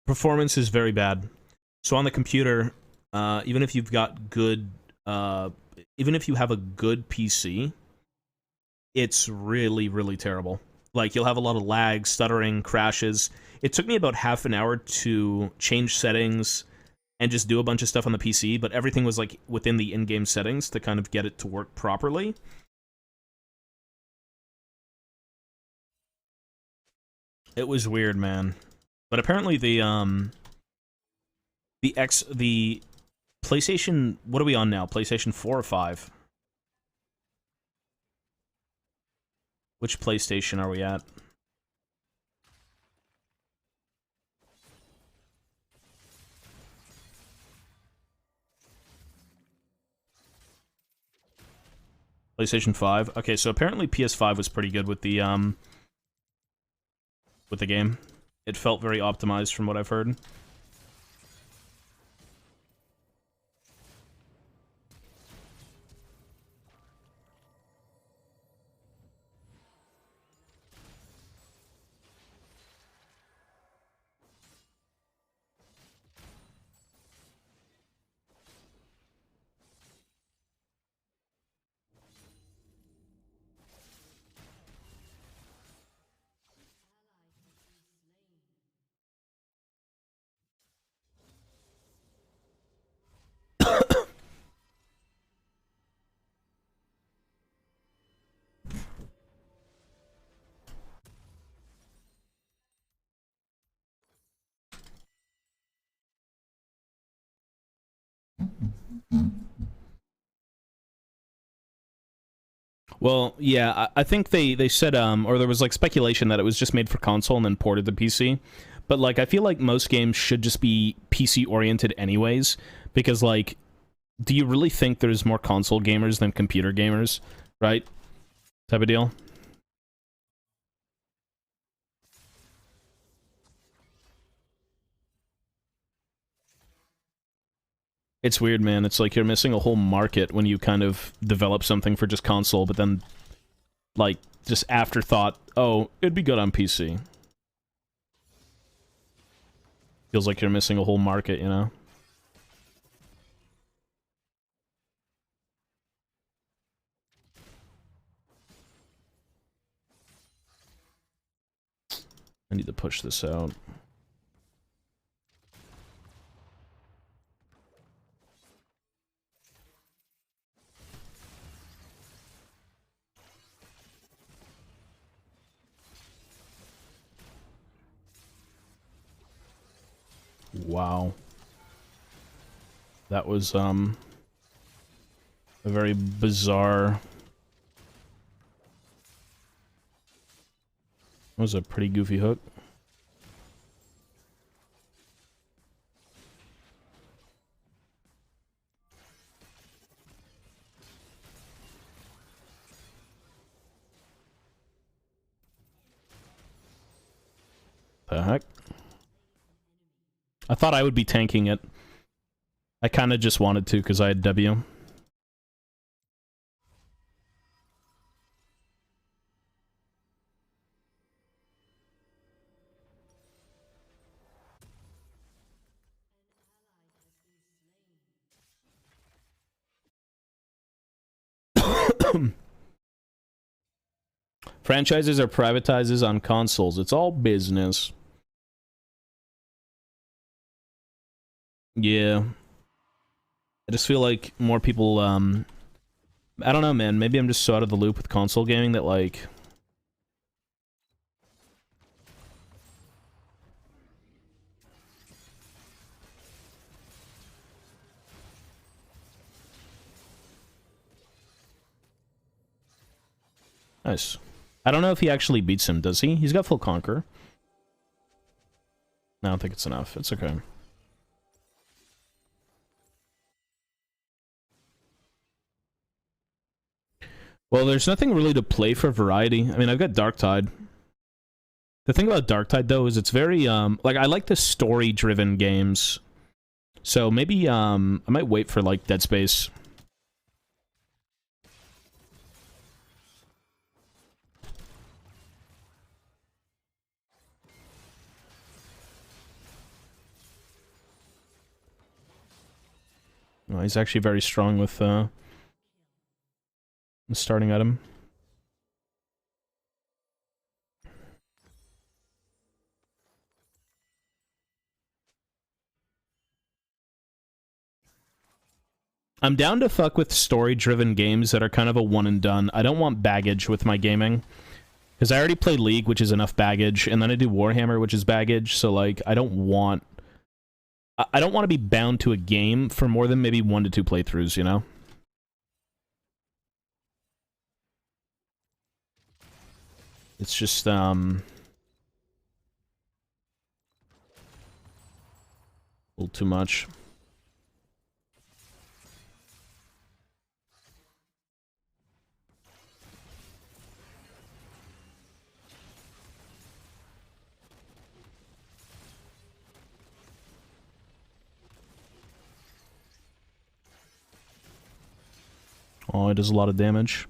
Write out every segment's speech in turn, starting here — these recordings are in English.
performance is very bad. So on the computer, even if you've got good, even if you have a good PC, it's really, really terrible. Like, you'll have a lot of lag, stuttering, crashes. It took me about half an hour to change settings and just do a bunch of stuff on the PC, but everything was, like, within the in-game settings to kind of get it to work properly. It was weird, man. But apparently the PlayStation, what are we on now? PlayStation 4 or 5? Which PlayStation are we at? PlayStation 5. Okay, so apparently PS5 was pretty good with the game. It felt very optimized from what I've heard. Well, yeah, I think they said, or there was, like, speculation that it was just made for console and then ported to PC. But, like, I feel like most games should just be PC-oriented anyways, because, like, do you really think there's more console gamers than computer gamers, right? Type of deal. It's weird, man. It's like you're missing a whole market when you kind of develop something for just console, but then, like, just afterthought, oh, it'd be good on PC. Feels like you're missing a whole market, you know? I need to push this out. Wow. That was, a very bizarre... That was a pretty goofy hook. The heck? I thought I would be tanking it. I kind of just wanted to because I had W. Franchises are privatizes on consoles. It's all business. Yeah. I just feel like more people, I don't know, man. Maybe I'm just so out of the loop with console gaming that, like... Nice. I don't know if he actually beats him, does he? He's got full conquer. I don't think it's enough. It's okay. Well, there's nothing really to play for variety. I mean, I've got Darktide. The thing about Darktide, though, is it's very, like, I like the story-driven games. So maybe, I might wait for, like, Dead Space. Oh, he's actually very strong with the starting item. I'm down to fuck with story-driven games that are kind of a one and done. I don't want baggage with my gaming. Because I already play League, which is enough baggage, and then I do Warhammer, which is baggage, so, like, I don't want to be bound to a game for more than maybe 1 to 2 playthroughs, you know? It's just, a little too much. Oh, it does a lot of damage.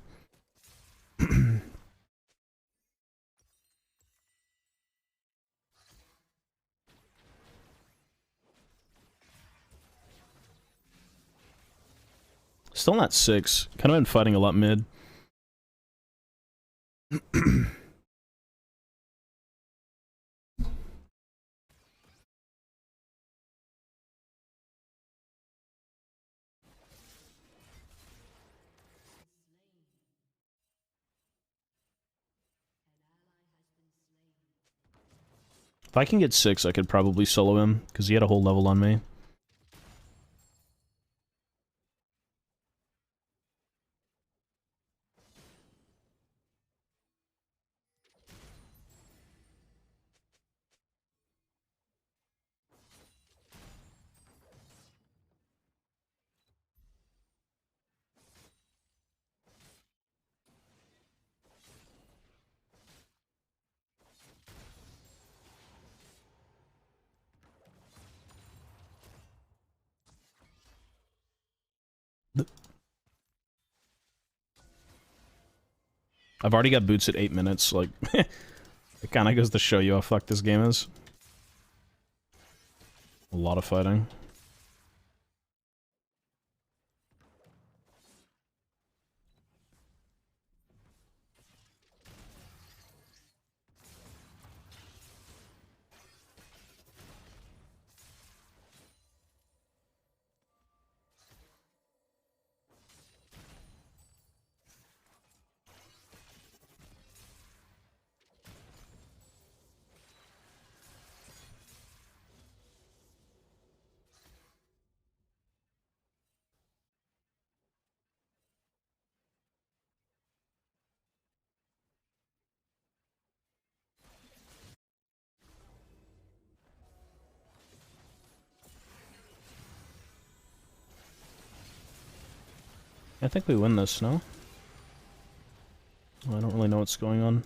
Still not 6. Kind of been fighting a lot mid. If I can get 6, I could probably solo him, because he had a whole level on me. I've already got boots at 8 minutes, like... It kind of goes to show you how fucked this game is. A lot of fighting. I think we win this, no? I don't really know what's going on.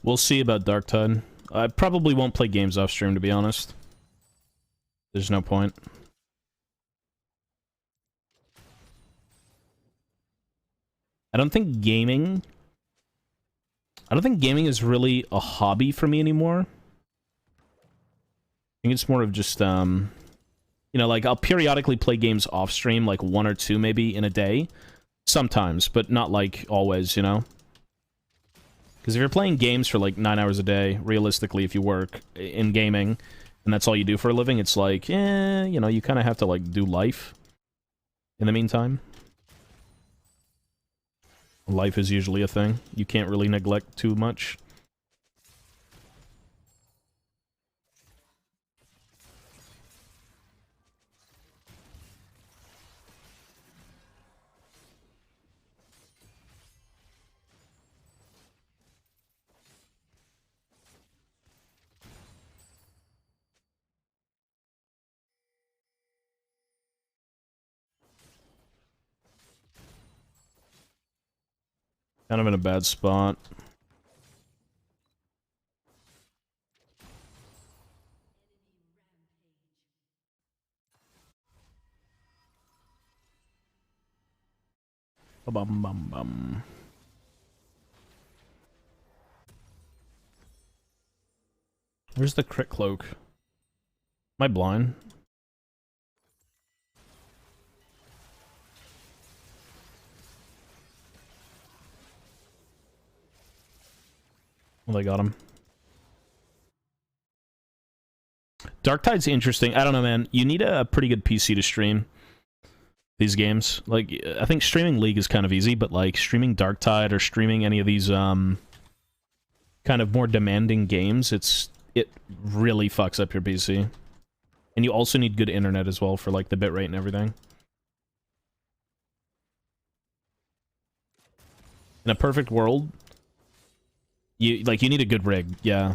We'll see about Darktide. I probably won't play games off stream, to be honest. There's no point. I don't think gaming is really a hobby for me anymore. I think it's more of just, you know, like, I'll periodically play games off stream, like 1 or 2 maybe in a day. Sometimes, but not, like, always, you know? Because if you're playing games for, like, 9 hours a day, realistically, if you work in gaming, and that's all you do for a living, it's like, you know, you kind of have to, like, do life in the meantime. Life is usually a thing. You can't really neglect too much. Kind of in a bad spot. Bum bum bum. Where's the crit cloak? Am I blind? Well, they got him. Darktide's interesting. I don't know, man. You need a pretty good PC to stream these games. Like, I think streaming League is kind of easy, but like streaming Darktide or streaming any of these kind of more demanding games, it really fucks up your PC. And you also need good internet as well for like the bitrate and everything. In a perfect world, you need a good rig, yeah.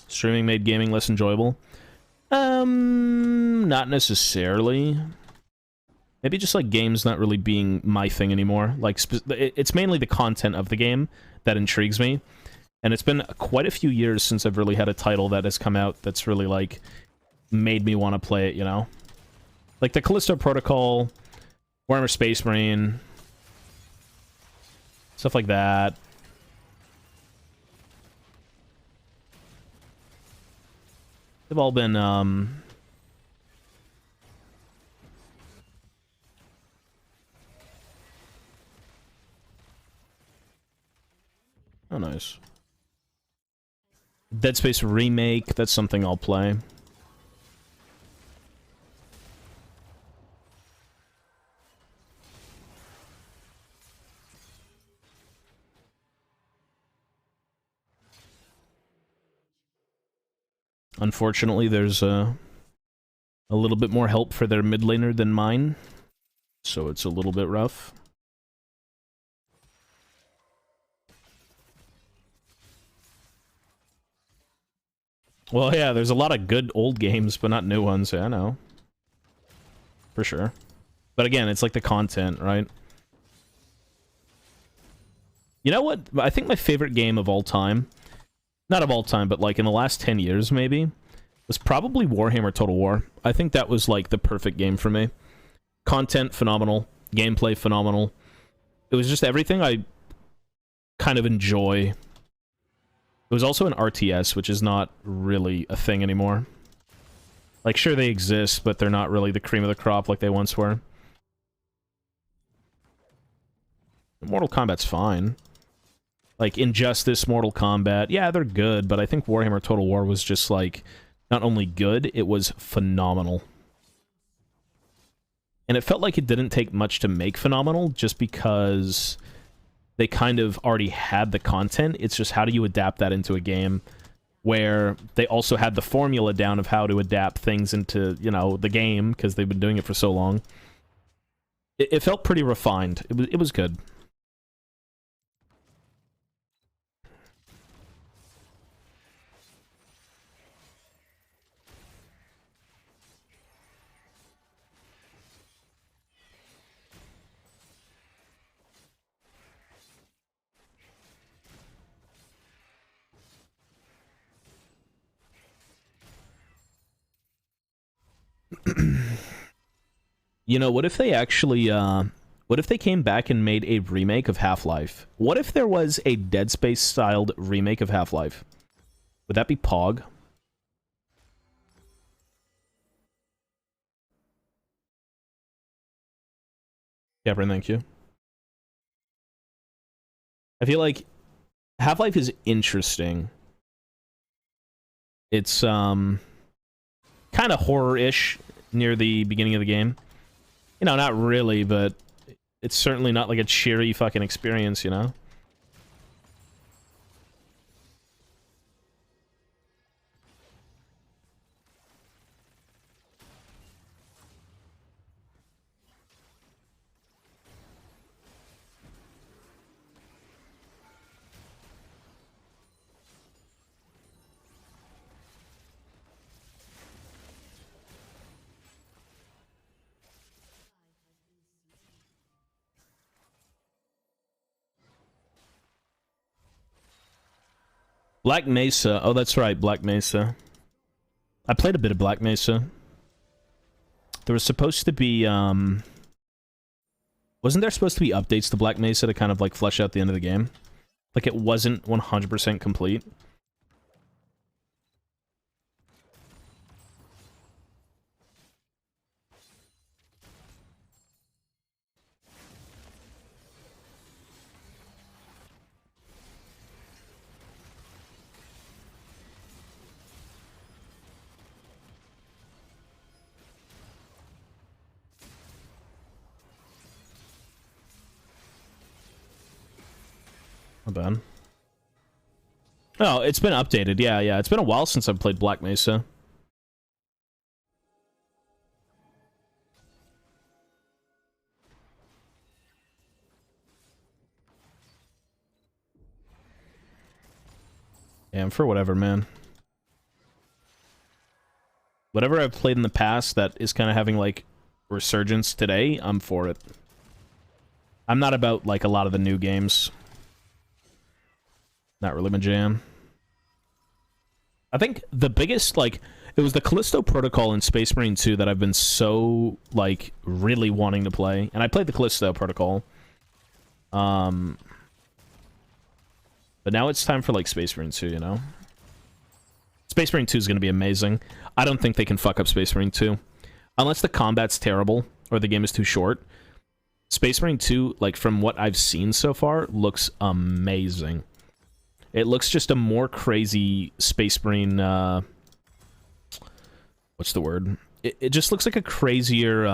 Streaming made gaming less enjoyable. Not necessarily. Maybe just like games not really being my thing anymore. Like it's mainly the content of the game that intrigues me. And it's been quite a few years since I've really had a title that has come out that's really like made me want to play it, you know? Like the Callisto Protocol, Warhammer Space Marine, stuff like that. They've all been, oh, nice. Dead Space Remake, that's something I'll play. Unfortunately, there's a little bit more help for their mid laner than mine, so it's a little bit rough. Well, yeah, there's a lot of good old games, but not new ones. Yeah, I know. For sure. But again, it's like the content, right? You know what? I think my favorite game of all time, not of all time, but like in the last 10 years maybe, was probably Warhammer Total War. I think that was like the perfect game for me. Content, phenomenal. Gameplay, phenomenal. It was just everything I kind of enjoy. It was also an RTS, which is not really a thing anymore. Like, sure, they exist, but they're not really the cream of the crop like they once were. Mortal Kombat's fine. Like, Injustice, Mortal Kombat, yeah, they're good, but I think Warhammer Total War was just, like, not only good, it was phenomenal. And it felt like it didn't take much to make phenomenal, just because they kind of already had the content. It's just how do you adapt that into a game where they also had the formula down of how to adapt things into, you know, the game, because they've been doing it for so long. It felt pretty refined. It was good. You know, what if they actually, what if they came back and made a remake of Half-Life? What if there was a Dead Space-styled remake of Half-Life? Would that be Pog? Cameron, thank you. I feel like Half-Life is interesting. It's, kind of horror-ish near the beginning of the game. You know, not really, but it's certainly not like a cheery fucking experience, you know? Black Mesa. Oh, that's right, Black Mesa. I played a bit of Black Mesa. There was supposed to be, wasn't there supposed to be updates to Black Mesa to kind of, like, flesh out the end of the game? Like, it wasn't 100% complete. Not bad. Oh, it's been updated. Yeah, yeah. It's been a while since I've played Black Mesa. Yeah, I'm for whatever, man. Whatever I've played in the past that is kind of having, like, resurgence today, I'm for it. I'm not about, like, a lot of the new games. Not really my jam. I think the biggest, like, it was the Callisto Protocol in Space Marine 2 that I've been so, like, really wanting to play. And I played the Callisto Protocol. But now it's time for, like, Space Marine 2, you know? Space Marine 2 is going to be amazing. I don't think they can fuck up Space Marine 2. Unless the combat's terrible, or the game is too short. Space Marine 2, like, from what I've seen so far, looks amazing. It looks just a more crazy Space Marine, what's the word? It just looks like a crazier,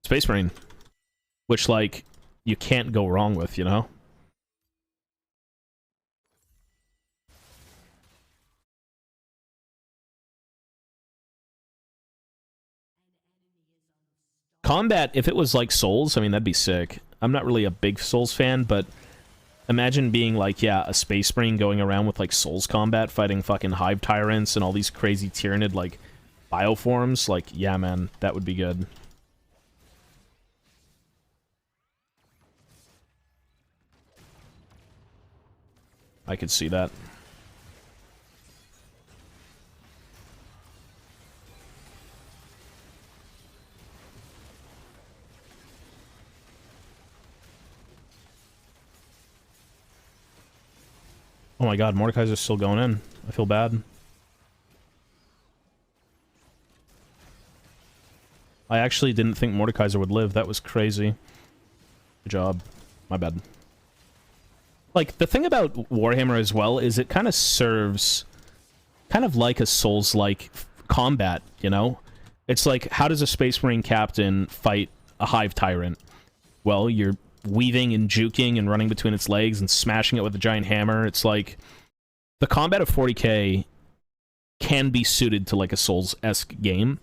Space Marine. Which, like, you can't go wrong with, you know? Combat, if it was like Souls, I mean, that'd be sick. I'm not really a big Souls fan, but imagine being like, yeah, a Space Marine going around with like Souls combat, fighting fucking Hive Tyrants and all these crazy Tyranid like bioforms. Like, yeah, man, that would be good. I could see that. Oh my god, Mordekaiser's still going in. I feel bad. I actually didn't think Mordekaiser would live. That was crazy. Good job. My bad. Like, the thing about Warhammer as well is it kind of serves kind of like a Souls-like combat, you know? It's like, how does a Space Marine captain fight a Hive Tyrant? Well, you're weaving and juking and running between its legs and smashing it with a giant hammer. It's like, the combat of 40k can be suited to like a Souls-esque game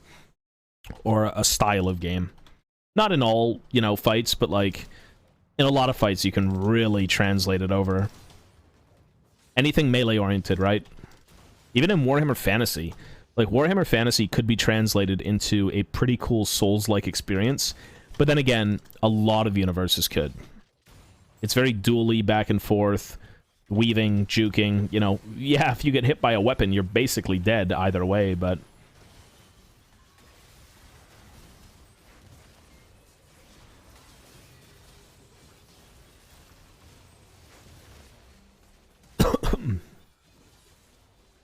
or a style of game. Not in all, you know, fights, but like in a lot of fights you can really translate it over. Anything melee oriented, right? Even in Warhammer Fantasy, like Warhammer Fantasy could be translated into a pretty cool Souls-like experience. But then again, a lot of universes could. It's very dually back and forth, weaving, juking, you know. Yeah, if you get hit by a weapon, you're basically dead either way, but...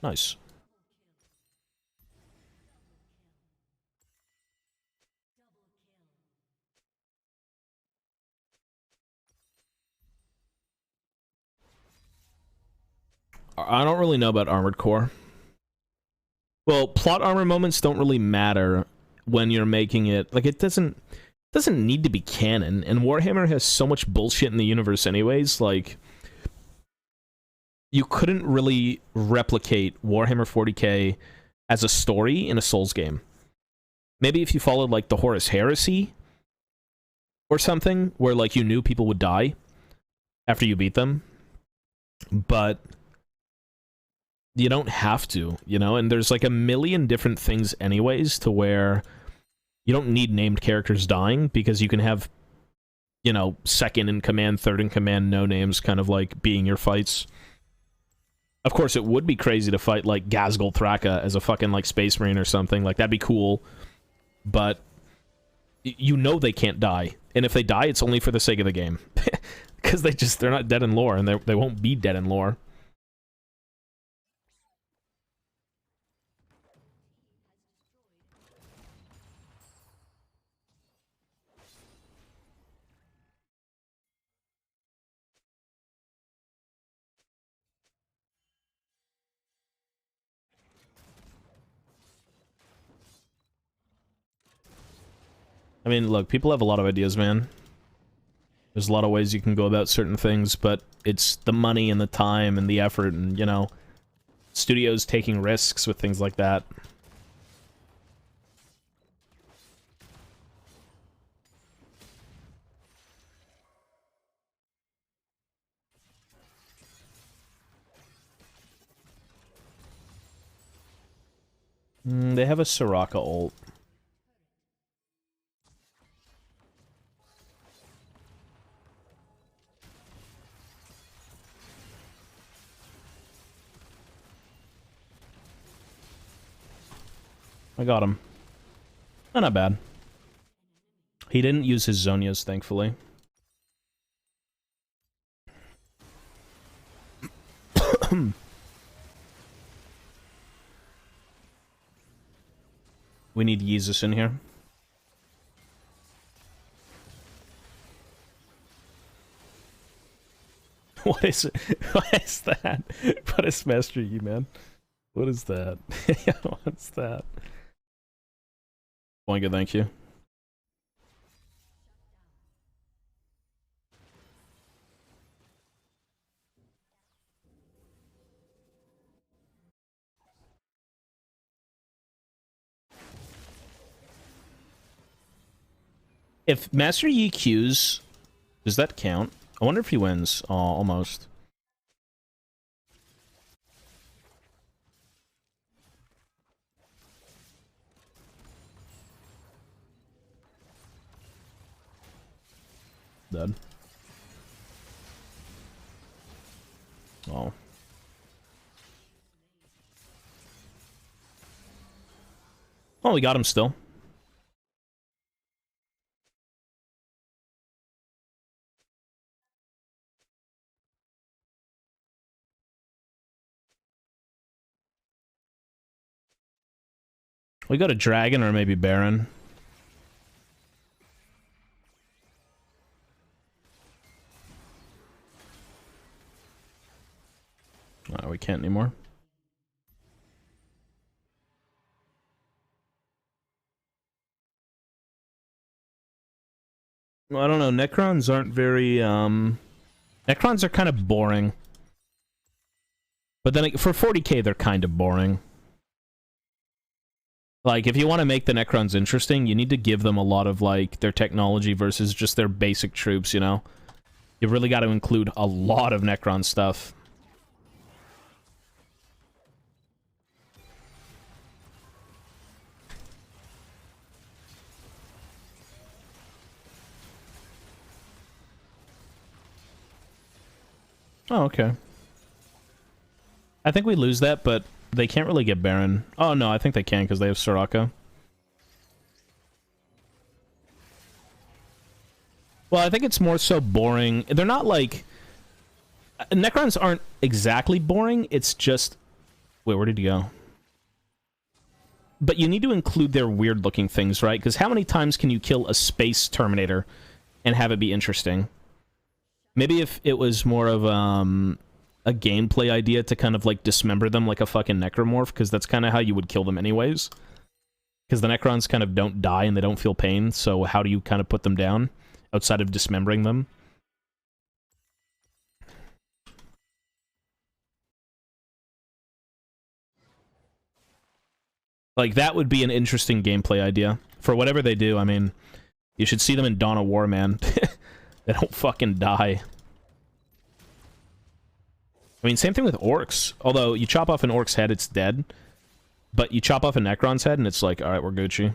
Nice. I don't really know about Armored Core. Well, plot armor moments don't really matter when you're making it. Like, it doesn't need to be canon, and Warhammer has so much bullshit in the universe anyways, like... You couldn't really replicate Warhammer 40k as a story in a Souls game. Maybe if you followed, like, the Horus Heresy or something, where, like, you knew people would die after you beat them. But you don't have to, you know? And there's, like, a million different things anyways to where you don't need named characters dying, because you can have, you know, second in command, third in command, no names kind of, like, being your fights. Of course, it would be crazy to fight, like, Ghazghkull Thraka as a fucking, like, Space Marine or something. Like, that'd be cool. But you know they can't die. And if they die, it's only for the sake of the game. Because they're not dead in lore, and they won't be dead in lore. I mean, look, people have a lot of ideas, man. There's a lot of ways you can go about certain things, but it's the money and the time and the effort and, you know, studios taking risks with things like that. They have a Soraka ult. I got him. Oh, not bad. He didn't use his Zonias, thankfully. We need Yeezus in here. What is it? What is that? What is Master Yi, man? What is that? What's that? Good, thank you. If Master Yi Qs, does that count? I wonder if he wins. Oh, almost. Dead. Oh. Oh, we got him still. We got a dragon or maybe Baron. We can't anymore. Well, I don't know. Necrons aren't very, Necrons are kind of boring. But then, for 40k, they're kind of boring. Like, if you want to make the Necrons interesting, you need to give them a lot of, like, their technology versus just their basic troops, you know? You've really got to include a lot of Necron stuff. Oh, okay. I think we lose that, but they can't really get Baron. Oh, no, I think they can, because they have Soraka. Well, I think it's more so boring. They're not, like... Necrons aren't exactly boring, it's just... Wait, where did he go? But you need to include their weird-looking things, right? Because how many times can you kill a space Terminator and have it be interesting? Maybe if it was more of a gameplay idea to kind of like dismember them like a fucking necromorph, because that's kind of how you would kill them anyways. Because the Necrons kind of don't die and they don't feel pain, so how do you kind of put them down outside of dismembering them? Like, that would be an interesting gameplay idea. For whatever they do, I mean, you should see them in Dawn of War, man. They don't fucking die. I mean, same thing with orcs. Although, you chop off an orc's head, it's dead. But you chop off a Necron's head, and it's like, alright, we're Gucci.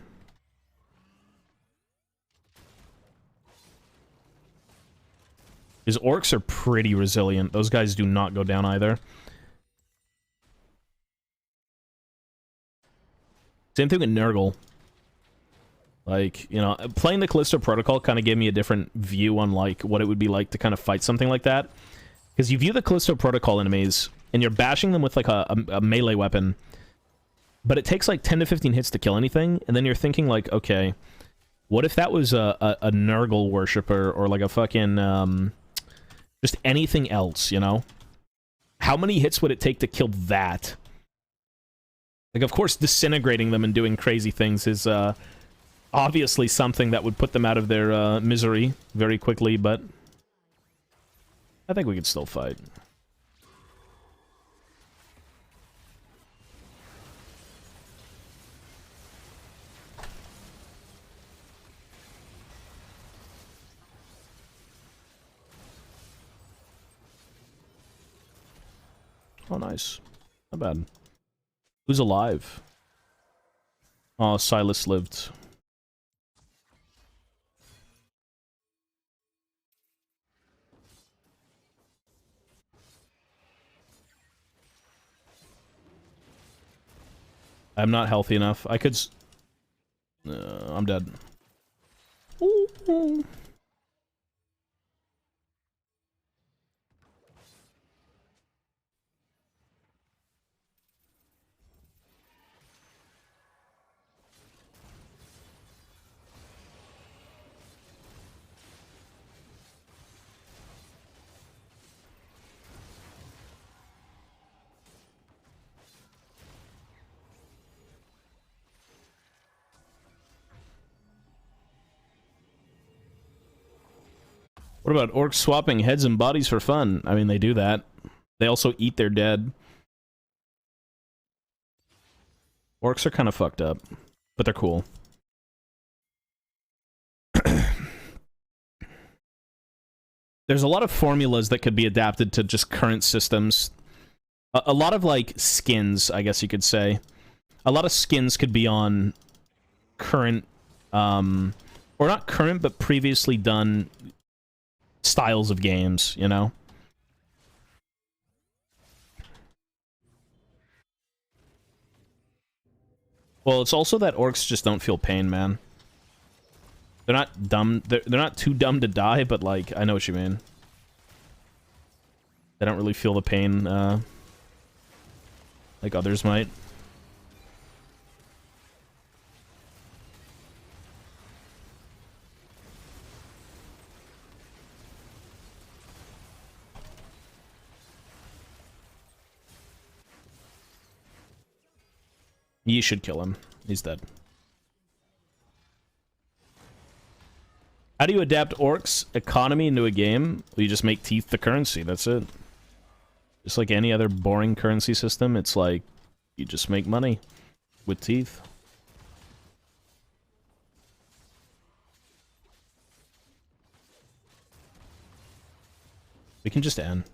Because orcs are pretty resilient. Those guys do not go down either. Same thing with Nurgle. Like, you know, playing the Callisto Protocol kind of gave me a different view on, like, what it would be like to kind of fight something like that. Because you view the Callisto Protocol enemies, and you're bashing them with, like, a melee weapon, but it takes, like, 10 to 15 hits to kill anything, and then you're thinking, like, okay, what if that was a Nurgle worshiper, or, like, a fucking, just anything else, you know? How many hits would it take to kill that? Like, of course, disintegrating them and doing crazy things is, obviously something that would put them out of their, misery very quickly, but I think we could still fight. Oh, nice. Not bad. Who's alive? Oh, Sylas lived. I'm not healthy enough. I could... I'm dead. Ooh. What about orcs swapping heads and bodies for fun? I mean, they do that. They also eat their dead. Orcs are kind of fucked up, but they're cool. There's a lot of formulas that could be adapted to just current systems. A lot of, like, skins, I guess you could say. A lot of skins could be on current, or not current, but previously done styles of games, you know? Well, it's also that orcs just don't feel pain, man. They're not dumb. They're not too dumb to die, but, like, I know what you mean. They don't really feel the pain, like others might. You should kill him. He's dead. How do you adapt orcs' economy into a game? Well, you just make teeth the currency, that's it. Just like any other boring currency system, it's like, you just make money with teeth. We can just end.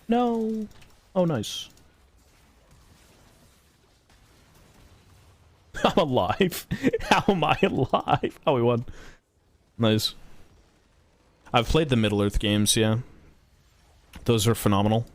No. Oh, nice. I'm alive. How am I alive? Oh, we won. Nice. I've played the Middle-earth games, yeah. Those are phenomenal.